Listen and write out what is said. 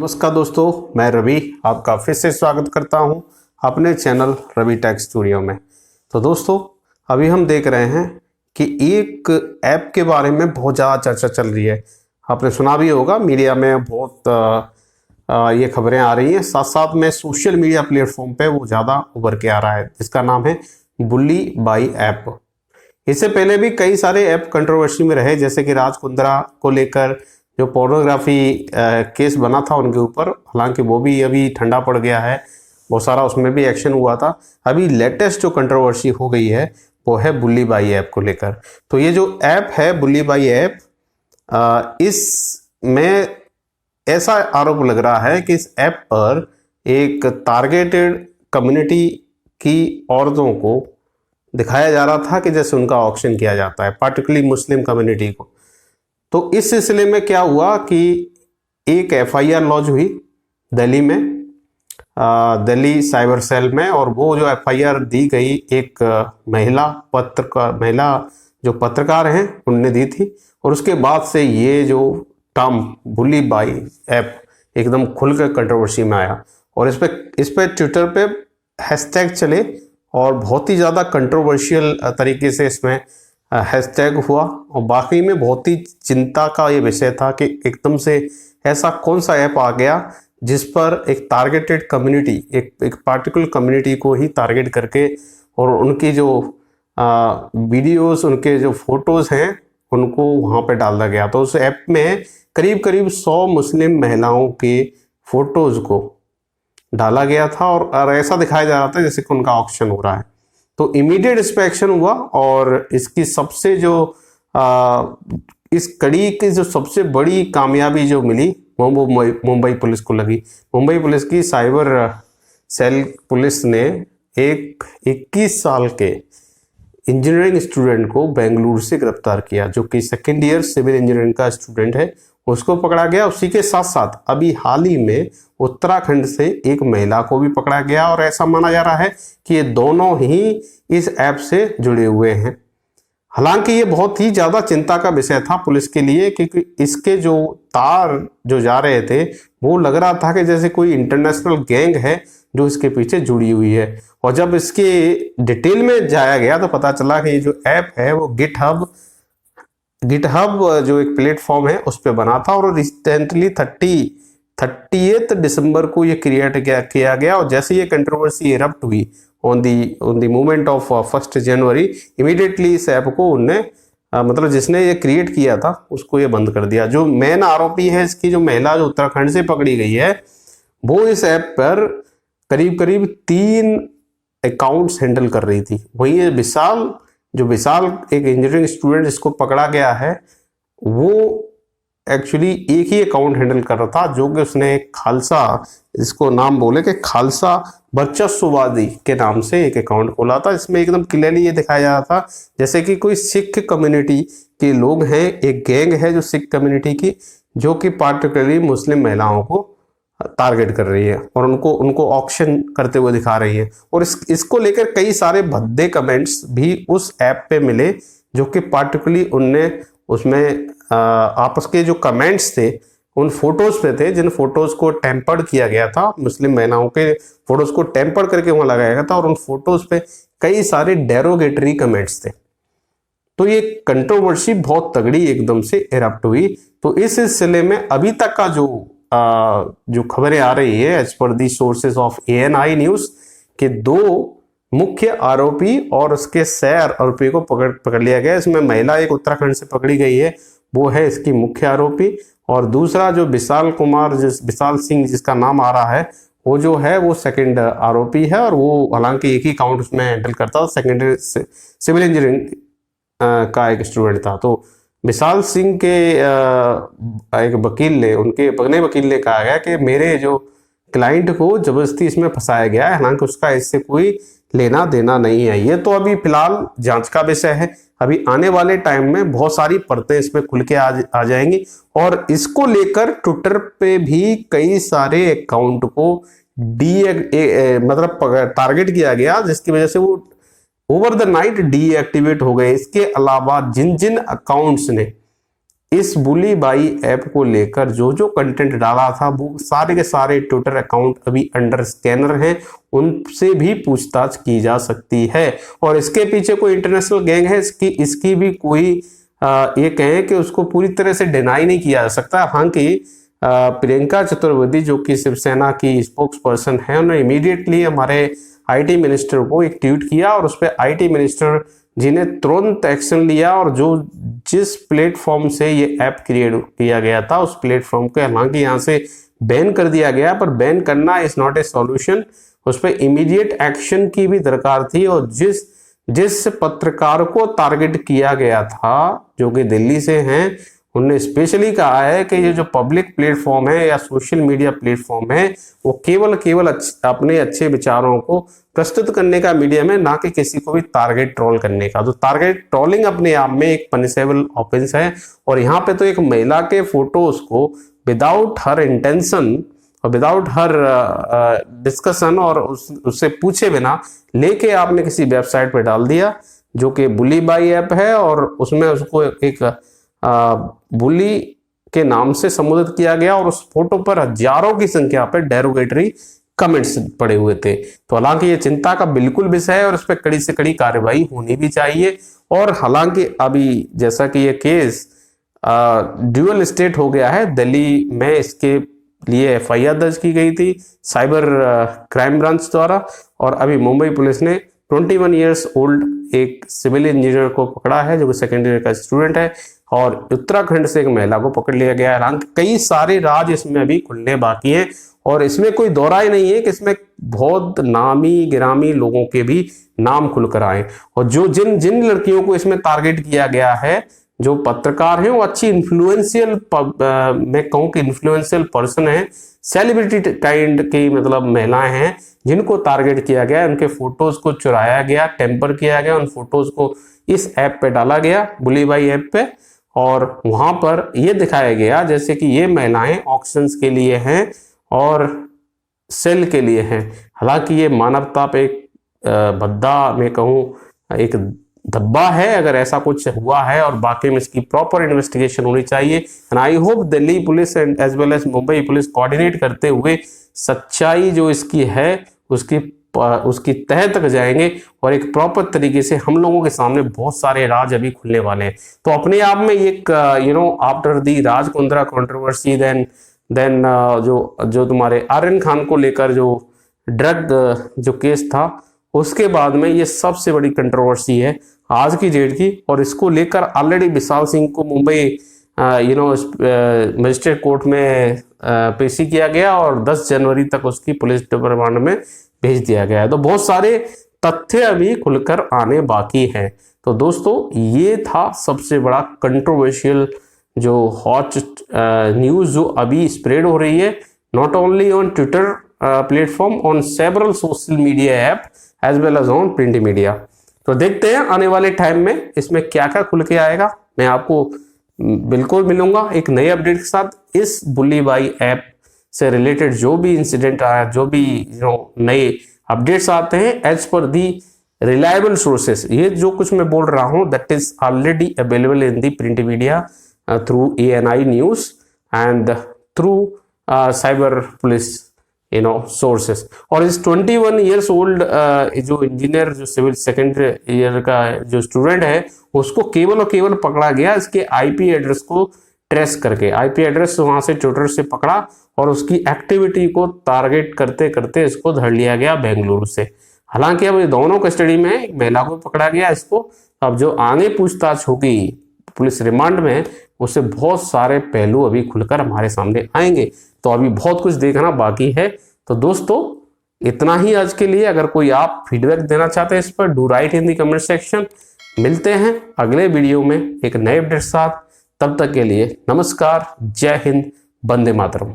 नमस्कार दोस्तों, मैं रवि आपका फिर से स्वागत करता हूं अपने चैनल रवि टेक स्टूडियो में। तो दोस्तों, अभी हम देख रहे हैं कि एक ऐप के बारे में बहुत ज़्यादा चर्चा चल रही है। आपने सुना भी होगा, मीडिया में बहुत ये खबरें आ रही हैं। साथ साथ में सोशल मीडिया प्लेटफॉर्म पे वो ज़्यादा उभर के आ रहा है, जिसका नाम है बुल्ली बाई ऐप। इससे पहले भी कई सारे ऐप कंट्रोवर्सी में रहे, जैसे कि राज कुंद्रा को लेकर जो पोर्नोग्राफी केस बना था उनके ऊपर। हालांकि वो भी अभी ठंडा पड़ गया है, बहुत सारा उसमें भी एक्शन हुआ था। अभी लेटेस्ट जो कंट्रोवर्सी हो गई है वो है बुल्ली बाई ऐप को लेकर। तो ये जो ऐप है बुल्ली बाई ऐप, इसमें ऐसा आरोप लग रहा है कि इस ऐप पर एक टारगेटेड कम्युनिटी की औरतों को दिखाया जा रहा था कि जैसे उनका ऑक्शन किया जाता है, पार्टिकुलरली मुस्लिम कम्युनिटी को। तो इस सिलसिले में क्या हुआ कि एक एफआईआर लॉन्च हुई दिल्ली में, दिल्ली साइबर सेल में। और वो जो एफआईआर दी गई एक महिला जो पत्रकार हैं उनने दी थी। और उसके बाद से ये जो टर्म बुल्ली बाई ऐप एकदम खुलकर कंट्रोवर्सी में आया। और इस पे ट्विटर पे हैशटैग चले और बहुत ही ज़्यादा कंट्रोवर्शियल तरीके से इसमें हैशटैग हुआ। और बाकी में बहुत ही चिंता का ये विषय था कि एकदम से ऐसा कौन सा ऐप आ गया जिस पर एक टारगेटेड कम्युनिटी, एक पार्टिकुलर कम्युनिटी को ही टारगेट करके और उनकी जो वीडियोस, उनके जो फोटोज़ हैं उनको वहाँ पे डाला गया। तो उस ऐप में करीब करीब 100 मुस्लिम महिलाओं के फोटोज़ को डाला गया था और ऐसा दिखाया जा रहा था जैसे कि उनका ऑक्शन हो रहा है। तो इमीडिएट इस पर एक्शन हुआ और इसकी सबसे जो इस कड़ी की जो सबसे बड़ी कामयाबी जो मिली वो मुंबई पुलिस को लगी। मुंबई पुलिस की साइबर सेल पुलिस ने एक 21 साल के इंजीनियरिंग स्टूडेंट को बेंगलुरु से गिरफ्तार किया, जो कि सेकेंड ईयर सिविल इंजीनियरिंग का स्टूडेंट है, उसको पकड़ा गया। उसी के साथ साथ अभी हाल ही में उत्तराखंड से एक महिला को भी पकड़ा गया। और ऐसा माना जा रहा है कि ये दोनों ही इस ऐप से जुड़े हुए हैं। हालांकि ये बहुत ही ज़्यादा चिंता का विषय था पुलिस के लिए, क्योंकि इसके जो तार जो जा रहे थे वो लग रहा था कि जैसे कोई इंटरनेशनल गैंग है जो इसके पीछे जुड़ी हुई है। और जब इसके डिटेल में जाया गया तो पता चला कि ये जो ऐप है वो गिटहब जो एक प्लेटफॉर्म है उस पर बना था। और रिसेंटली 30 दिसंबर को ये क्रिएट किया गया। और जैसे ये कंट्रोवर्सी इरप्ट हुई on the movement of 1 January, immediately इस ऐप को उनने मतलब जिसने ये क्रिएट किया था उसको ये बंद कर दिया। जो मेन आरोपी है इसकी, जो महिला जो उत्तराखंड से पकड़ी गई है, वो इस ऐप पर करीब करीब 3 अकाउंट्स हैंडल कर रही थी। वही ये विशाल एक इंजीनियरिंग स्टूडेंट जिसको पकड़ा गया है, वो एक्चुअली एक ही अकाउंट हैंडल कर रहा था, जो कि उसने खालसा, इसको नाम बोले कि खालसा वर्चस्ववादी के नाम से एक अकाउंट खोला था। इसमें एकदम क्लियरली ये दिखाया जा रहा था जैसे कि कोई सिख कम्युनिटी के लोग हैं, एक गैंग है जो सिख कम्युनिटी की, जो कि पार्टिकुलरली मुस्लिम महिलाओं को टारगेट कर रही है और उनको ऑक्शन करते हुए दिखा रही है। और इसको लेकर कई सारे भद्दे कमेंट्स भी उस ऐप पे मिले, जो कि पार्टिकुलरली उनने उसमें आपस के जो कमेंट्स थे उन फोटोज पे थे, जिन फोटोज को टेम्पर्ड किया गया था। मुस्लिम महिलाओं के फोटोज को टेम्पर्ड करके वहां लगाया गया था और उन फोटोज पे कई सारे डेरोगेटरी कमेंट्स थे। तो ये कंट्रोवर्सी बहुत तगड़ी एकदम से इरप्ट हुई। तो इस सिलसिले में अभी तक का जो खबरें आ रही है as per the sources of ANI news, के 2 मुख्य आरोपी और उसके सैर आरोपी को पकड़ लिया गया। इसमें महिला एक उत्तराखंड से पकड़ी गई है, वो है इसकी मुख्य आरोपी। और दूसरा जो विशाल सिंह जिसका नाम आ रहा है, वो जो है वो सेकंड आरोपी है। और वो हालांकि एक ही अकाउंट उसमें हैंडल करता था, सेकेंडरी सिविल इंजीनियरिंग का एक स्टूडेंट था। तो विशाल सिंह के एक वकील ने, उनके अपने वकील ने कहा गया कि मेरे जो क्लाइंट को जबरदस्ती इसमें फंसाया गया है, हालांकि उसका इससे कोई लेना देना नहीं है। ये तो अभी फिलहाल जांच का विषय है। अभी आने वाले टाइम में बहुत सारी परतें इसमें खुल के आ जाएंगी। और इसको लेकर ट्विटर पे भी कई सारे अकाउंट को मतलब टारगेट किया गया, जिसकी वजह से वो ओवर द नाइट डीएक्टिवेट हो गए। इसके अलावा जिन अकाउंट्स ने इस बुली बाई ऐप को लेकर जो जो कंटेंट डाला था वो सारे के सारे ट्विटर अकाउंट अभी अंडर स्कैनर हैं, उनसे भी पूछताछ की जा सकती है। और इसके पीछे कोई इंटरनेशनल गैंग है, इसकी भी कोई ये कहें कि उसको पूरी तरह से डिनाई नहीं किया जा सकता। हालांकि प्रियंका चतुर्वेदी जो कि शिवसेना की स्पोक्स पर्सन है, उन्होंने इमीडिएटली हमारे आईटी मिनिस्टर को एक ट्वीट किया और उस पर आईटी मिनिस्टर जी ने तुरंत एक्शन लिया और जिस प्लेटफॉर्म से ये ऐप क्रिएट किया गया था उस प्लेटफॉर्म को हालांकि यहाँ से बैन कर दिया गया, पर बैन करना इज नॉट ए सॉल्यूशन, उस पर इमीडिएट एक्शन की भी दरकार थी। और जिस पत्रकार को टारगेट किया गया था जो कि दिल्ली से हैं, उन्होंने स्पेशली कहा है कि ये जो पब्लिक प्लेटफॉर्म है या सोशल मीडिया प्लेटफॉर्म है वो केवल अपने अच्छे विचारों को प्रस्तुत करने का मीडियम है, ना कि किसी को भी टारगेट ट्रोल करने का। तो टारगेट ट्रोलिंग अपने आप में एक पनिशेबल ऑफेंस है। और यहाँ पे तो एक महिला के फोटोज को विदाउट हर इंटेंशन और विदाउट हर डिस्कशन और उससे पूछे बिना लेके आपने किसी वेबसाइट पे डाल दिया जो कि बुली बाई ऐप है, और उसमें उसको एक बुली के नाम से संबोधित किया गया और उस फोटो पर हजारों की संख्या पर डेरोगेटरी कमेंट्स पड़े हुए थे। तो हालांकि ये चिंता का बिल्कुल विषय है और इस पर कड़ी से कड़ी कार्रवाई होनी भी चाहिए। और हालांकि अभी जैसा कि ये केस ड्यूअल स्टेट हो गया है, दिल्ली में इसके लिए एफआईआर दर्ज की गई थी साइबर क्राइम ब्रांच द्वारा, और अभी मुंबई पुलिस ने 21 ईयर्स ओल्ड एक सिविल इंजीनियर को पकड़ा है जो कि सेकेंड ईयर का स्टूडेंट है, और उत्तराखंड से एक महिला को पकड़ लिया गया है। हालांकि कई सारे राज इसमें अभी खुलने बाकी हैं और इसमें कोई दौरा ही नहीं है कि इसमें बहुत नामी गिरामी लोगों के भी नाम खुलकर आए। और जो जिन लड़कियों को इसमें टारगेट किया गया है, जो पत्रकार हैं, वो अच्छी इन्फ्लुएंशियल, मैं कहूँ कि इन्फ्लुएंशियल पर्सन है, सेलिब्रिटी काइंड की मतलब महिलाएं हैं जिनको टारगेट किया गया, उनके फोटोज को चुराया गया, टेम्पर किया गया, उन फोटोज को इस ऐप पे डाला गया, बुली बाई ऐप पे, और वहां पर यह दिखाया गया जैसे कि ये महिलाएं ऑक्शंस के लिए हैं और सेल के लिए हैं। हालांकि ये मानवता पे भद्दा मैं कहूँ एक धब्बा है अगर ऐसा कुछ हुआ है, और बाकी में इसकी प्रॉपर इन्वेस्टिगेशन होनी चाहिए। And I hope Delhi police and as well as Mumbai police coordinate करते हुए सच्चाई जो इसकी है उसकी तह तक जाएंगे और एक प्रॉपर तरीके से हम लोगों के सामने बहुत सारे राज अभी खुलने वाले हैं। तो अपने आप में एक after the Raj Kundra controversy then जो तुम्हारे आर्यन खान को लेकर जो ड्रग जो केस था, उसके बाद में ये सबसे बड़ी कंट्रोवर्सी है आज की डेट की। और इसको लेकर ऑलरेडी विशाल सिंह को मुंबई मजिस्ट्रेट कोर्ट में पेशी किया गया और 10 जनवरी तक उसकी पुलिस रिमांड में भेज दिया गया है। तो बहुत सारे तथ्य अभी खुलकर आने बाकी हैं। तो दोस्तों ये था सबसे बड़ा कंट्रोवर्शियल जो हॉट न्यूज जो अभी स्प्रेड हो रही है, not only on Twitter platform, on several social media app as well as on print media. तो देखते हैं आने वाले टाइम में इसमें क्या क्या खुल के आएगा। मैं आपको बिल्कुल मिलूंगा एक नए अपडेट के साथ। इस बुली बाई ऐप से रिलेटेड जो भी इंसिडेंट आया, जो भी नए अपडेट्स आते हैं एज पर दी रिलायबल सोर्सेस, ये जो कुछ मैं बोल रहा हूं that is already available in the print media through ANI news and through cyber police sources. और इस 21 ईयर्स ओल्ड जो इंजीनियर जो सिविल सेकेंड ईयर का जो स्टूडेंट है उसको केवल और केवल पकड़ा गया इसके IP एड्रेस को ट्रेस करके। IP एड्रेस वहां से ट्विटर से पकड़ा और उसकी एक्टिविटी को टारगेट करते करते इसको धर लिया गया बेंगलुरु से। हालांकि अब ये दोनों कस्टडी में एक महिला को पकड़ा गया इसको। अब जो आगे पूछताछ होगी पुलिस रिमांड में उससे बहुत सारे पहलू अभी खुलकर हमारे सामने आएंगे। तो अभी बहुत कुछ देखना बाकी है। तो दोस्तों इतना ही आज के लिए। अगर कोई आप फीडबैक देना चाहते हैं इस पर, do right in the comment section. मिलते हैं अगले वीडियो में एक नए अपडेट साथ। तब तक के लिए नमस्कार, जय हिंद, वंदे मातरम।